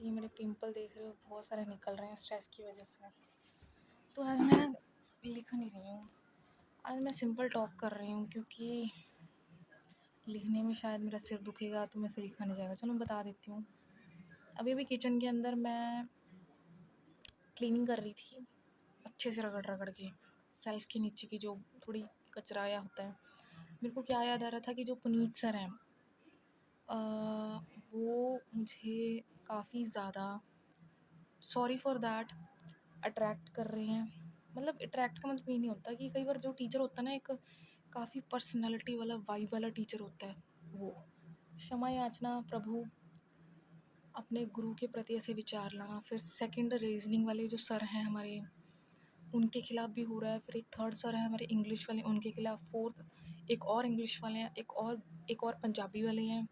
कि मेरे पिंपल देख रहे हो बहुत सारे निकल रहे हैं स्ट्रेस की वजह से। तो आज मैं ना लिख नहीं रही हूँ, आज मैं सिंपल टॉक कर रही हूँ क्योंकि लिखने में शायद मेरा सिर दुखेगा तो मेरे से लिखा नहीं जाएगा। चलो मैं बता देती हूँ। अभी अभी किचन के अंदर मैं क्लीनिंग कर रही थी, अच्छे से रगड़ रगड़ के सेल्फ के नीचे की जो थोड़ी कचरा या होता है। मेरे को क्या याद आ रहा था कि जो पुनीत सर हैं वो मुझे काफ़ी ज़्यादा, सॉरी फॉर दैट, अट्रैक्ट कर रहे हैं। मतलब अट्रैक्ट का मतलब ये नहीं होता कि कई बार जो टीचर होता है ना, एक काफ़ी पर्सनालिटी वाला वाइब वाला टीचर होता है, वो क्षमा याचना प्रभु, अपने गुरु के प्रति ऐसे विचार लाना। फिर सेकंड रीजनिंग वाले जो सर हैं हमारे, उनके खिलाफ भी हो रहा है। फिर एक थर्ड सर है हमारे इंग्लिश वाले, उनके खिलाफ। फोर्थ एक और इंग्लिश वाले हैं, एक और पंजाबी वाले हैं।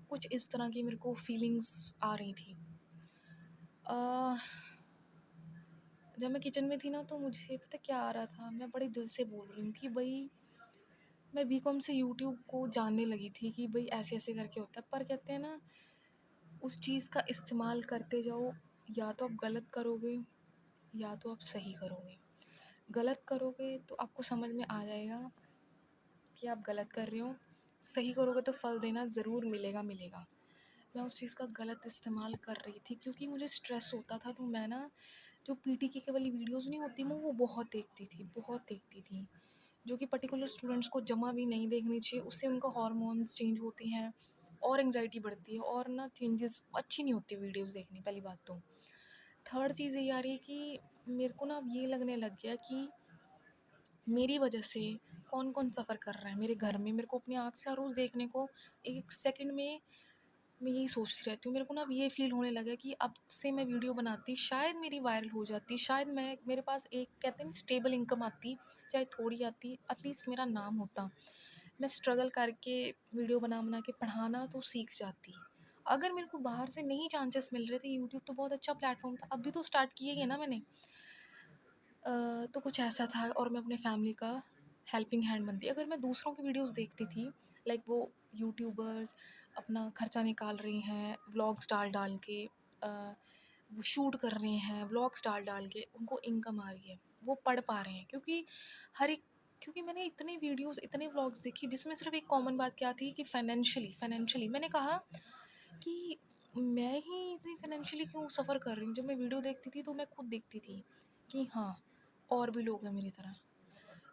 कुछ इस तरह की मेरे को फीलिंग्स आ रही थी। जब मैं किचन में थी ना तो मुझे पता क्या आ रहा था, मैं बड़े दिल से बोल रही हूँ कि भाई मैं बीकॉम से यूट्यूब को जानने लगी थी कि भाई ऐसे ऐसे करके होता है। पर कहते हैं ना, उस चीज़ का इस्तेमाल करते जाओ, या तो आप गलत करोगे या तो आप सही करोगे। गलत करोगे तो आपको समझ में आ जाएगा कि आप गलत कर रहे हो, सही करोगे तो फल देना ज़रूर मिलेगा मिलेगा। मैं उस चीज़ का गलत इस्तेमाल कर रही थी क्योंकि मुझे स्ट्रेस होता था। तो मैं ना, जो पीटी की वाली वीडियोज़ नहीं होती, मैं वो बहुत देखती थी, जो कि पर्टिकुलर स्टूडेंट्स को जमा भी नहीं देखनी चाहिए। उससे उनका हार्मोन्स चेंज होते हैं और एंग्जाइटी बढ़ती है और ना चेंजेस अच्छी नहीं होती वीडियोज़ देखनी, पहली बात तो। थर्ड चीज़ ये आ रही है कि मेरे को ना अब ये लगने लग गया कि मेरी वजह से कौन कौन सफ़र कर रहा है मेरे घर में। मेरे को अपनी आँख से हर रोज़ देखने को एक सेकंड में मैं यही सोचती रहती हूँ। मेरे को ना अब ये फ़ील होने लगा कि अब से मैं वीडियो बनाती, शायद मेरी वायरल हो जाती, शायद मेरे पास एक, कहते हैं ना, स्टेबल इनकम आती, चाहे थोड़ी आती, एटलीस्ट मेरा नाम होता। मैं स्ट्रगल करके वीडियो बना बना के पढ़ाना तो सीख जाती। अगर मेरे को बाहर से नहीं चांसेस मिल रहे थे, यूट्यूब तो बहुत अच्छा प्लेटफॉर्म था, अभी तो स्टार्ट किए ही है ना मैंने। तो कुछ ऐसा था और मैं अपने फैमिली का हेल्पिंग हैंड बनती। अगर मैं दूसरों की वीडियोस देखती थी, लाइक वो यूट्यूबर्स अपना खर्चा निकाल रही हैं व्लॉग्स डाल डाल के, वो शूट कर रहे हैं व्लॉग्स डाल डाल के, उनको इनकम आ रही है, वो पढ़ पा रहे हैं। क्योंकि मैंने इतने वीडियोस, इतने व्लॉग्स देखी जिसमें सिर्फ एक कॉमन बात क्या थी कि फाइनेंशियली मैंने कहा कि मैं ही इतनी फाइनेंशियली क्यों सफ़र कर रही हूँ। जब मैं वीडियो देखती थी तो मैं खुद देखती थी कि हाँ, और भी लोग हैं मेरी तरह।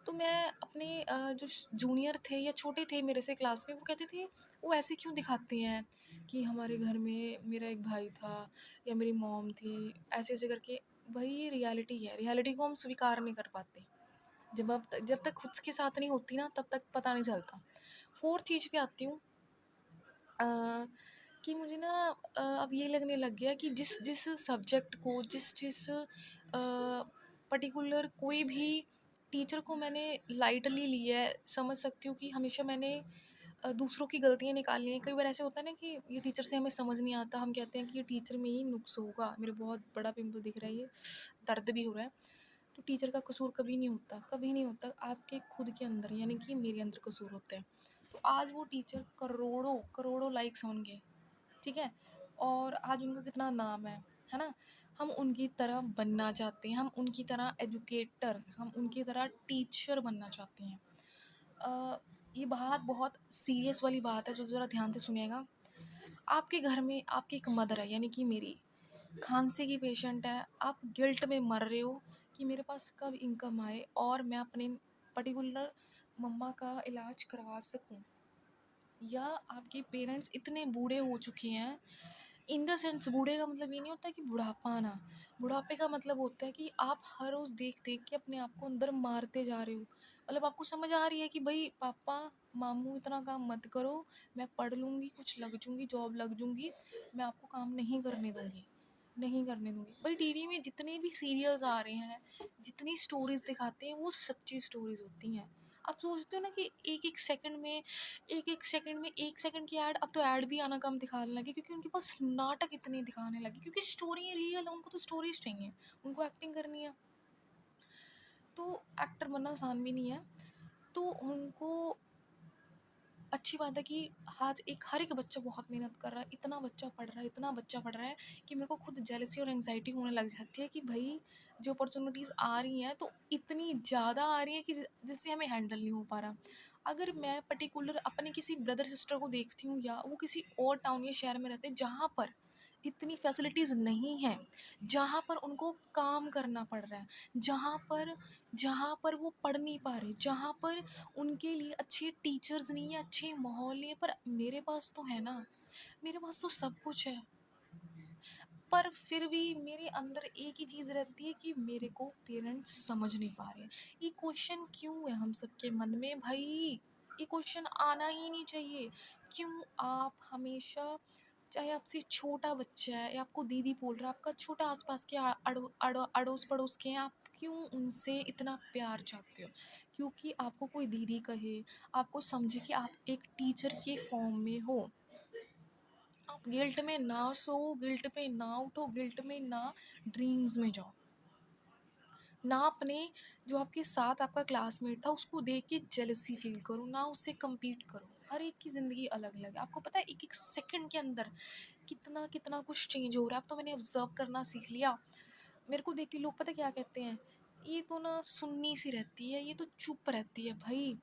तो मैं अपने जो जूनियर थे या छोटे थे मेरे से क्लास में, वो कहते थे वो ऐसे क्यों दिखाते हैं कि हमारे घर में मेरा एक भाई था या मेरी मॉम थी, ऐसे ऐसे करके। भाई ये रियलिटी है, रियलिटी को हम स्वीकार नहीं कर पाते। जब तक खुद के साथ नहीं होती ना, तब तक पता नहीं चलता। फोर्थ चीज़ पे आती हूँ, कि मुझे ना अब ये लगने लग गया कि जिस जिस सब्जेक्ट को, जिस जिस पर्टिकुलर कोई भी टीचर को मैंने लाइटली लिया है, समझ सकती हूँ कि हमेशा मैंने दूसरों की गलतियाँ निकालनी है। कई बार ऐसे होता है ना कि ये टीचर से हमें समझ नहीं आता, हम कहते हैं कि ये टीचर में ही नुक्स होगा। मेरे बहुत बड़ा पिंपल दिख रहा है, ये दर्द भी हो रहा है। तो टीचर का कसूर कभी नहीं होता, कभी नहीं होता। आपके खुद के अंदर, यानी कि मेरे अंदर कसूर होता है। तो आज वो टीचर करोड़ों करोड़ों लाइक्स होंगे, ठीक है, और आज उनका कितना नाम है ना। हम उनकी तरह बनना चाहते हैं, हम उनकी तरह एजुकेटर, हम उनकी तरह टीचर बनना चाहते हैं। ये बात बहुत सीरियस वाली बात है, जो ज़रा ध्यान से सुनिएगा। आपके घर में आपकी एक मदर है, यानी कि मेरी, खांसी की पेशेंट है। आप गिल्ट में मर रहे हो कि मेरे पास कब इनकम आए और मैं अपने पर्टिकुलर मम्मा का इलाज करवा सकूं। या आपके पेरेंट्स इतने बूढ़े हो चुके हैं, इन द सेंस बूढ़े का मतलब ये नहीं होता कि बुढ़ापा आना। बुढ़ापे का मतलब होता है कि आप हर रोज़ देख देख के अपने आप को अंदर मारते जा रहे हो। मतलब आपको समझ आ रही है कि भाई पापा, मामू इतना काम मत करो, मैं पढ़ लूँगी, कुछ लग जूँगी, जॉब लग जूँगी, मैं आपको काम नहीं करने दूँगी, नहीं करने दूँगी। भाई टीवी में जितने भी सीरियल्स आ रहे हैं, जितनी स्टोरीज़ दिखाते हैं, वो सच्ची स्टोरीज़ होती हैं। आप सोचते हो ना कि एक सेकंड में 1 सेकंड की ऐड, अब तो ऐड भी आना कम दिखाने लगे क्योंकि उनके पास नाटक इतने दिखाने लगे, क्योंकि स्टोरी रियल है, उनको तो स्टोरीज चाहिए, उनको एक्टिंग करनी है। तो एक्टर बनना आसान भी नहीं है। तो उनको अच्छी बात है कि आज एक हर एक बच्चा बहुत मेहनत कर रहा है, इतना बच्चा पढ़ रहा है, इतना बच्चा पढ़ रहा है कि मेरे को खुद जेलसी और एंग्जाइटी होने लग जाती है कि भाई जो अपॉर्चुनिटीज़ आ रही हैं तो इतनी ज़्यादा आ रही है कि जिससे हमें हैंडल नहीं हो पा रहा। अगर मैं पर्टिकुलर अपने किसी ब्रदर सिस्टर को देखती हूँ या वो किसी और टाउन या शहर में रहते हैं जहाँ पर इतनी फैसिलिटीज़ नहीं हैं, जहाँ पर उनको काम करना पड़ रहा है, जहाँ पर वो पढ़ नहीं पा रहे, जहाँ पर उनके लिए अच्छे टीचर्स नहीं है, अच्छे माहौल नहीं है, पर मेरे पास तो है ना, मेरे पास तो सब कुछ है। पर फिर भी मेरे अंदर एक ही चीज़ रहती है कि मेरे को पेरेंट्स समझ नहीं पा रहे हैं। ये क्वेश्चन क्यों है हम सबके मन में भाई? ये क्वेश्चन आना ही नहीं चाहिए। क्यों आप हमेशा, चाहे आपसे छोटा बच्चा है या आपको दीदी बोल रहा है, आपका छोटा आसपास के अड़ोस पड़ोस के हैं, आप क्यों उनसे इतना प्यार चाहते हो? क्योंकि आपको कोई दीदी कहे, आपको समझे कि आप एक टीचर के फॉर्म में हो, आप गिल्ट में ना सो, गिल्ट में ना उठो, गिल्ट में ना ड्रीम्स में जाओ, ना अपने जो आपके साथ आपका क्लासमेट था उसको देख के जेलसी फील करो, ना उससे compete करो। हर एक की ज़िंदगी अलग अलग है। आपको पता है एक एक सेकंड के अंदर कितना कितना कुछ चेंज हो रहा है। अब तो मैंने ऑब्जर्व करना सीख लिया। मेरे को देख के लोग पता क्या कहते हैं, ये तो ना सुन्नी सी रहती है, ये तो चुप रहती है। भाई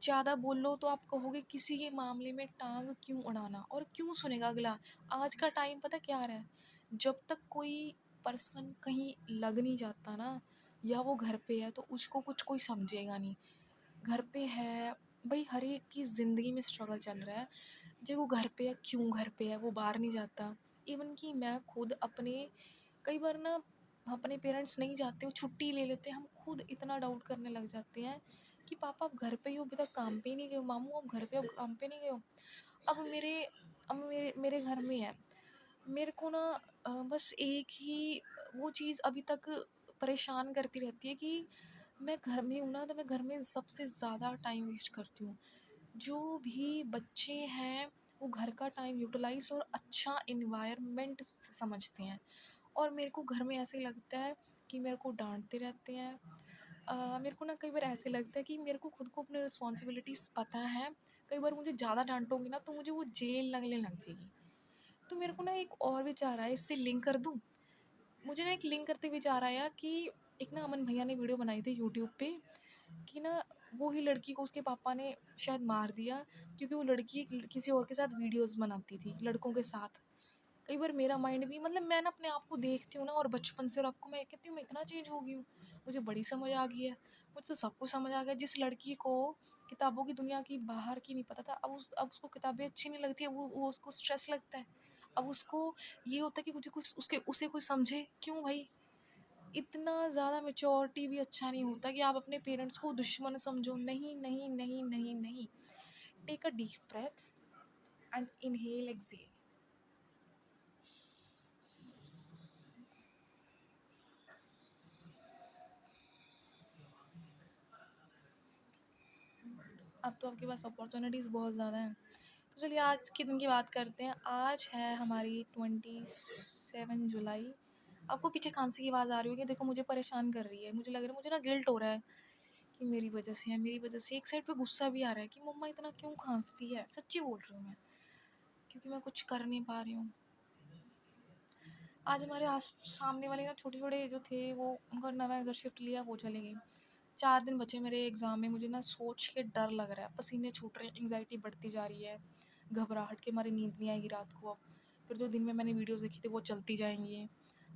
ज़्यादा बोल लो तो आप कहोगे किसी के मामले में टांग क्यों अड़ाना, और क्यों सुनेगा अगला। आज का टाइम पता क्या रहा है, जब तक कोई पर्सन कहीं लग नहीं जाता ना, या वो घर पे है तो उसको कुछ कोई समझेगा नहीं। घर पे है भाई, हर एक की ज़िंदगी में स्ट्रगल चल रहा है। जब वो घर पे है, क्यों घर पे है, वो बाहर नहीं जाता। इवन कि मैं खुद अपने, कई बार ना अपने पेरेंट्स नहीं जाते, वो छुट्टी ले लेते हैं, हम खुद इतना डाउट करने लग जाते हैं कि पापा आप घर पे ही हो, अभी तक काम पे ही नहीं गए हो, मामू आप घर पे अब काम पे नहीं गए हो। अब मेरे अब मेरे मेरे घर में है, मेरे को ना बस एक ही वो चीज़ अभी तक परेशान करती रहती है कि मैं घर में हूँ ना, तो मैं घर में सबसे ज़्यादा टाइम वेस्ट करती हूँ। जो भी बच्चे हैं वो घर का टाइम यूटिलाइज और अच्छा इन्वायरमेंट समझते हैं, और मेरे को घर में ऐसे लगता है कि मेरे को डांटते रहते हैं। मेरे को ना कई बार ऐसे लगता है कि मेरे को खुद को अपनी रिस्पॉन्सिबिलिटीज़ पता है, कई बार मुझे ज़्यादा डांटोगी ना तो मुझे वो जेल लगने लग जाएगी। तो मेरे को ना एक और विचार आया, इससे लिंक कर दूँ? मुझे ना एक लिंक करते विचार आया कि एक ना अमन भैया ने वीडियो बनाई थी यूट्यूब पे कि ना वो ही लड़की को उसके पापा ने शायद मार दिया क्योंकि वो लड़की किसी और के साथ वीडियोस बनाती थी, लड़कों के साथ। कई बार मेरा माइंड भी, मतलब मैं ना अपने आप को देखती हूँ ना, और बचपन से और आपको मैं कहती हूँ मैं इतना चेंज हो गई हूँ। मुझे बड़ी समझ आ गई है, मुझे तो सब कुछ समझ आ गया। जिस लड़की को किताबों की दुनिया की बाहर की नहीं पता था, अब उसको किताबें अच्छी नहीं लगती है, वो उसको स्ट्रेस लगता है। अब उसको ये होता है कि मुझे कुछ उसके उसे कुछ समझे क्यों भाई। इतना ज़्यादा मैच्योरिटी भी अच्छा नहीं होता कि आप अपने पेरेंट्स को दुश्मन समझो। नहीं नहीं नहीं नहीं नहीं। Take a deep breath and inhale exhale. अब तो आपके पास अपॉर्चुनिटीज़ बहुत ज़्यादा हैं। तो चलिए आज के दिन की बात करते हैं। आज है हमारी 27 जुलाई। आपको पीछे खांसी की आवाज़ आ रही होगी, देखो मुझे परेशान कर रही है। मुझे लग रहा है, मुझे ना गिल्ट हो रहा है कि मेरी वजह से है, मेरी वजह से। एक साइड पे गुस्सा भी आ रहा है कि मम्मा इतना क्यों खांसती है। सच्ची बोल रही हूँ मैं, क्योंकि मैं कुछ कर नहीं पा रही हूँ। आज हमारे आस सामने वाले ना छोटे छोटे जो थे, वो उनका नया घर शिफ्ट लिया, वो चले गए। 4 दिन बचे मेरे एग्ज़ाम में। मुझे ना सोच के डर लग रहा है, पसीने छूट रहे हैं, एंग्जाइटी बढ़ती जा रही है, घबराहट के मारे नींद नहीं आएगी रात को अब। फिर जो दिन में मैंने वीडियोस देखी थी वो चलती जाएंगी।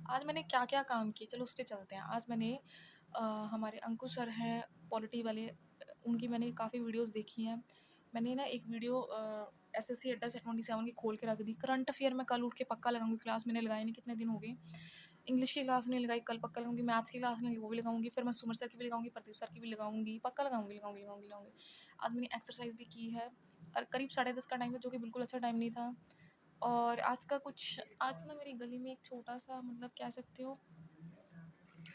आज मैंने क्या क्या काम किए, चलो उस पर चलते हैं। आज मैंने हमारे अंकुर सर हैं पॉलिटी वाले, उनकी मैंने काफ़ी वीडियोस देखी हैं। मैंने ना एक वीडियो SSC अड्डा 27 की खोल के रख दी। करंट अफेयर में कल उठ के पक्का लगाऊंगी, क्लास मैंने लगाई नहीं, कितने दिन हो गए। इंग्लिश की क्लास नहीं लगाई, कल पक्का लगाऊंगी। मैथ्स की क्लास नहीं लगाई, वो भी लगाऊंगी। फिर मैं सुमर सर की भी लगाऊंगी, प्रदीप सर की भी लगाऊंगी, पक्का लगाऊंगी लगाऊंगी लगाऊंगी लगाऊंगी। आज मैंने एक्सरसाइज भी की है, और करीब 10:30 का टाइम था, जो कि बिल्कुल अच्छा टाइम नहीं था। और आज ना मेरी गली में एक छोटा सा, मतलब कह सकते हो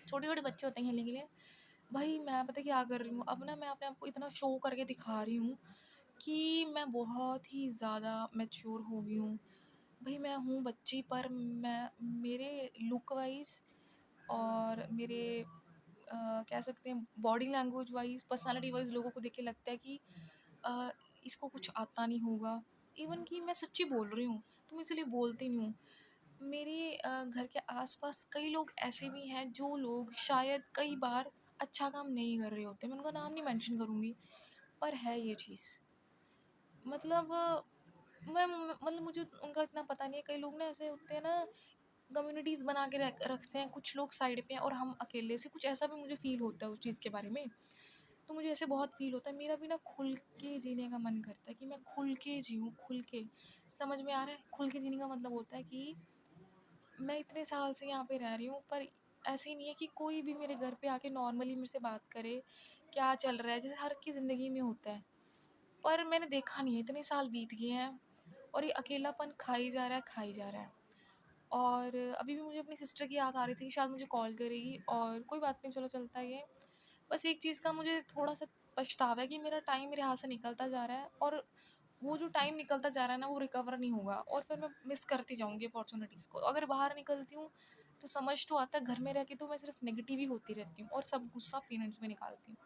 छोटे छोटे बच्चे होते हैं खेलने के लिए। भाई मैं पता क्या कर रही हूँ अब ना, मैं अपने आप को इतना शो करके दिखा रही हूँ कि मैं बहुत ही ज़्यादा मैच्योर हो गई हूँ। भाई मैं हूँ बच्ची, पर मैं मेरे लुक वाइज और मेरे कह सकते हैं body language wise, personality wise लोगों को देख के लगता है कि इसको कुछ आता नहीं होगा। इवन कि मैं सच्ची बोल रही हूँ, तो मैं इसलिए बोलती नहीं हूँ। मेरे घर के आस-पास कई लोग ऐसे भी हैं जो लोग शायद कई बार अच्छा काम नहीं कर रहे होते। मैं उनका नाम नहीं मेंशन करूँगी, पर है ये चीज़। मतलब मैं मतलब मुझे उनका इतना पता नहीं है। कई लोग ना ऐसे होते हैं ना, कम्युनिटीज़ बना के रखते हैं, कुछ लोग साइड पे हैं और हम अकेले से, कुछ ऐसा भी मुझे फ़ील होता है उस चीज़ के बारे में। तो मुझे ऐसे बहुत फ़ील होता है, मेरा भी ना खुल के जीने का मन करता है कि मैं खुल के जीऊँ, खुल के। समझ में आ रहा है? खुल के जीने का मतलब होता है कि मैं इतने साल से यहाँ पे रह रही हूँ, पर ऐसे ही नहीं है कि कोई भी मेरे घर पे आके नॉर्मली मेरे से बात करे, क्या चल रहा है? जैसे हर की ज़िंदगी में होता है। पर मैंने देखा नहीं है, इतने साल बीत गए हैं और ये अकेलापन खा ही जा रहा है, खा ही जा रहा है। और अभी भी मुझे अपनी सिस्टर की याद आ रही थी कि शायद मुझे कॉल करेगी, और कोई बात नहीं, चलो चलता है ये। बस एक चीज़ का मुझे थोड़ा-सा पछतावा है कि मेरा टाइम मेरे हाथ से निकलता जा रहा है, और वो जो टाइम निकलता जा रहा है ना, वो रिकवर नहीं होगा, और फिर मैं मिस करती जाऊँगी अपॉर्च्युनिटीज़ को। अगर बाहर निकलती हूँ, तो समझ तो आता है, घर में रह के तो मैं सिर्फ़ नेगेटिव ही होती रहती हूँ और सब गुस्सा पेरेंट्स पे निकालती हूँ।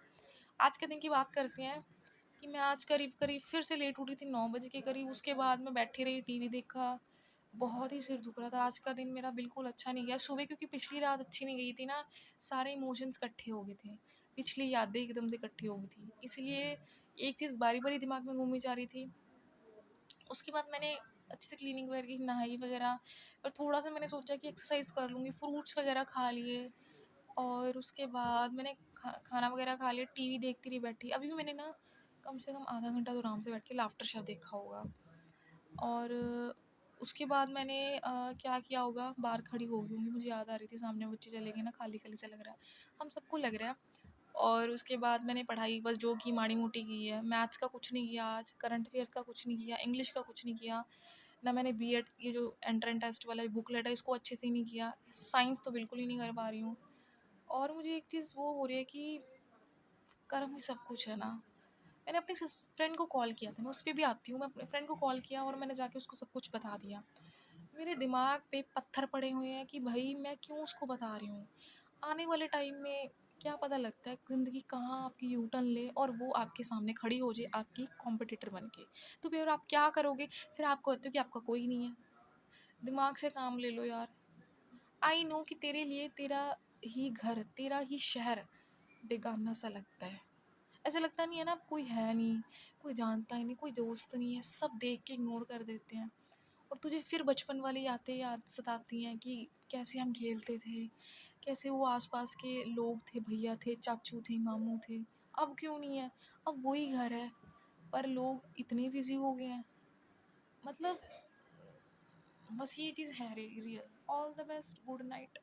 आज के दिन की बात करते हैं कि मैं आज करीब-करीब फिर से लेट उठी थी 9 बजे के करीब, उसके बाद मैं बैठी रही, टीवी देखा, बहुत ही सिर दुख रहा था। आज का दिन मेरा बिल्कुल अच्छा नहीं गया। सुबह क्योंकि पिछली रात अच्छी नहीं गई थी ना, सारे इमोशंस इकट्ठे हो गए थे। पिछली यादें एकदम से इकट्ठी हो गई थी। इसलिए एक चीज़ बारी-बारी दिमाग में घूमी जा रही थी। उसके बाद मैंने अच्छे से क्लीनिंग वगैरह की, नहाई वगैरह, और थोड़ा-सा मैंने सोचा कि एक्सरसाइज़ कर लूँगी, फ्रूट्स वगैरह खा लिए, और उसके बाद मैंने खाना वगैरह खा लिया, टीवी देखती रही बैठी। अभी भी मैंने ना कम से कम आधा घंटा तो आराम से बैठ के लाफ्टर शो देखा होगा। और उसके बाद मैंने क्या किया होगा, बाहर खड़ी हो गई होंगी, मुझे याद आ रही थी, सामने बच्चे चले गए ना, खाली-खाली सा लग रहा है, हम सबको लग रहा है। और उसके बाद मैंने पढ़ाई बस जो की माड़ी-मोटी की है। मैथ्स का कुछ नहीं किया आज, करंट अफेयर्स का कुछ नहीं किया, इंग्लिश का कुछ नहीं किया, ना मैंने बीएड ये जो एंट्रेंस टेस्ट वाला बुकलेट है इसको अच्छे से नहीं किया, साइंस तो बिल्कुल ही नहीं कर पा रही हूँ। और मुझे एक चीज़ वो हो रही है कि कर्म ही सब कुछ है ना। मैंने अपनी फ्रेंड को कॉल किया था, मैं उस पे भी आती हूँ, मैं अपने फ्रेंड को कॉल किया और मैंने जाके उसको सब कुछ बता दिया। मेरे दिमाग पे पत्थर पड़े हुए हैं कि भाई मैं क्यों उसको बता रही हूँ। आने वाले टाइम में क्या पता लगता है ज़िंदगी कहाँ आपकी यू टर्न ले और वो आपके सामने खड़ी हो जाए आपकी कॉम्पिटिटर बन के। तो फिर आप क्या करोगे? फिर आप कहते हो कि आपका कोई नहीं है। दिमाग से काम ले लो यार। आई नो कि तेरे लिए तेरा ही घर, तेरा ही शहर बेगाना सा लगता है। ऐसा लगता नहीं है ना, अब कोई है नहीं, कोई जानता ही नहीं, कोई दोस्त नहीं है, सब देख के इग्नोर कर देते हैं। और तुझे फिर बचपन वाली यादें याद सताती हैं कि कैसे हम खेलते थे, कैसे वो आसपास के लोग थे, भैया थे, चाचू थे, मामू थे। अब क्यों नहीं है? अब वही घर है, पर लोग इतने बिजी हो गए हैं। मतलब बस ये चीज़ है real. All the best, good night,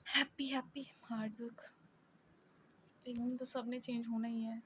happy happy hard work. एक दिन तो सबने चेंज होना ही है।